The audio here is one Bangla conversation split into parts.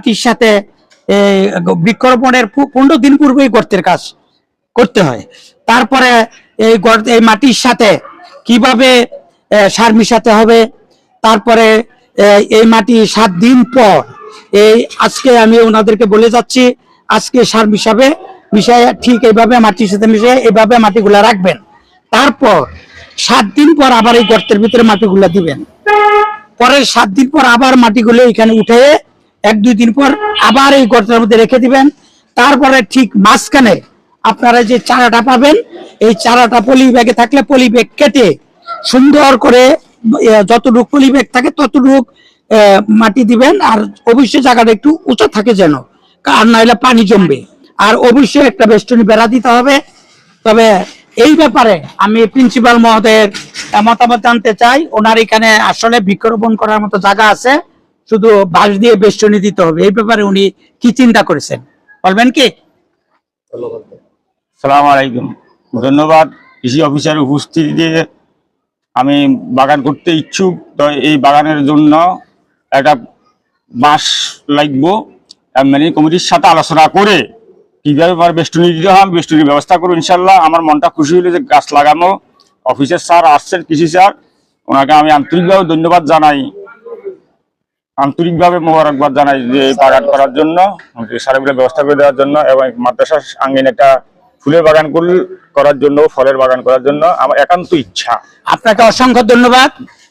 মাটির সাথে বৃক্ষরোপণের 15 দিন পূর্বেই গর্তের কাজ করতে হয়। তারপরে এই মাটির সাথে কিভাবে সার মিশাতে হবে, তারপরে এই মাটি 7 দিন পর আজকে আমি ওনাদেরকে বলে যাচ্ছি, আজকে সার মিশায় ঠিক এইভাবে মাটির সাথে মিশিয়ে এইভাবে মাটিগুলা রাখবেন। তারপর 7 দিন পর আবার এই গর্তের ভিতরে মাটিগুলা দিবেন। পরের 7 দিন পর আবার মাটিগুলো এখানে উঠে 1-2 দিন পর আবার এই গর্তের মধ্যে রেখে দিবেন। তারপরে ঠিক মাঝখানে আপনারা যে চারাটা পাবেন, এই চারাটা পলি ব্যাগে থাকলে পলি ব্যাগ কেটে সুন্দর করে যতটুকু পলি ব্যাগ থাকে ততটুকু মাটি দিবেন। আর অবশ্যই জায়গাটা একটু উঁচু থাকে যেন, আর নাহলে পানি জমবে। আর অবশ্যই একটা বেষ্টনী বেড়া দিতে হবে। তবে এই ব্যাপারে আমি প্রিন্সিপাল মহোদয়ের মতামত জানতে চাই। ওনার এখানে আসলে বৃক্ষরোপণ করার মতো জায়গা আছে, শুধু বাঁশ দিয়ে বেষ্টনী দিতে হবে। এই ব্যাপারে উনি কি চিন্তা করেছেন বলবেন কি? সালাম আলাইকুম, ধন্যবাদ কৃষি অফিসার উপস্থিতিতে। আমি বাগান করতে ইচ্ছুক, তো এই বাগানের জন্য একটা বাঁশ লাগবো। ম্যানেজিং কমিটির সাথে আলোচনা করে কিভাবে আমার বেষ্টনী দিতে হয়, আমি বেষ্টনীর ব্যবস্থা করবো ইনশাল্লাহ। আমার মনটা খুশি হইলে যে গাছ লাগানো অফিসের স্যার আসছেন, কৃষি স্যার, ওনাকে আমি আন্তরিকভাবে ধন্যবাদ জানাই, আন্তরিকভাবে মোবারকবাদ জানাই যে এই বাগান করার জন্য, সারগুলো ব্যবস্থা করে দেওয়ার জন্য, এবং মাদ্রাসার আঙ্গিনে একটা ফুলের বাগান করার জন্য, ফলের বাগান করার জন্য আমার একান্ত ইচ্ছা। আপনাকে অসংখ্য ধন্যবাদ।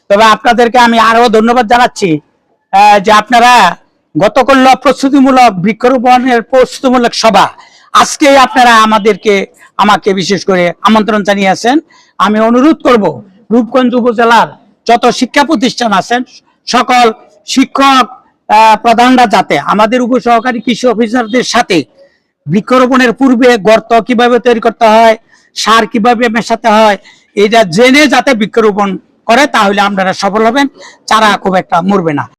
তবে আপনাদেরকে আমি আরো ধন্যবাদ জানাচ্ছি যে আপনারা গতকাল প্রস্তুতিমূলক বৃক্ষরোপণের প্রস্তুতিমূলক সভা আজকে আপনারা আমাকে বিশেষ করে আমন্ত্রণ জানিয়েছেন। আমি অনুরোধ করব রূপগঞ্জ উপজেলার যত শিক্ষা প্রতিষ্ঠান আছেন সকল শিক্ষক প্রধানরা যাতে আমাদের উপসহকারী কৃষি অফিসারদের সাথে বৃক্ষরোপণের পূর্বে গর্ত কিভাবে তৈরি করতে হয়, সার কিভাবে মেশাতে হয়, এটা জেনে যাতে বৃক্ষরোপণ করে, তাহলে আপনারা সফল হবেন, চারা খুব একটা মরবে না।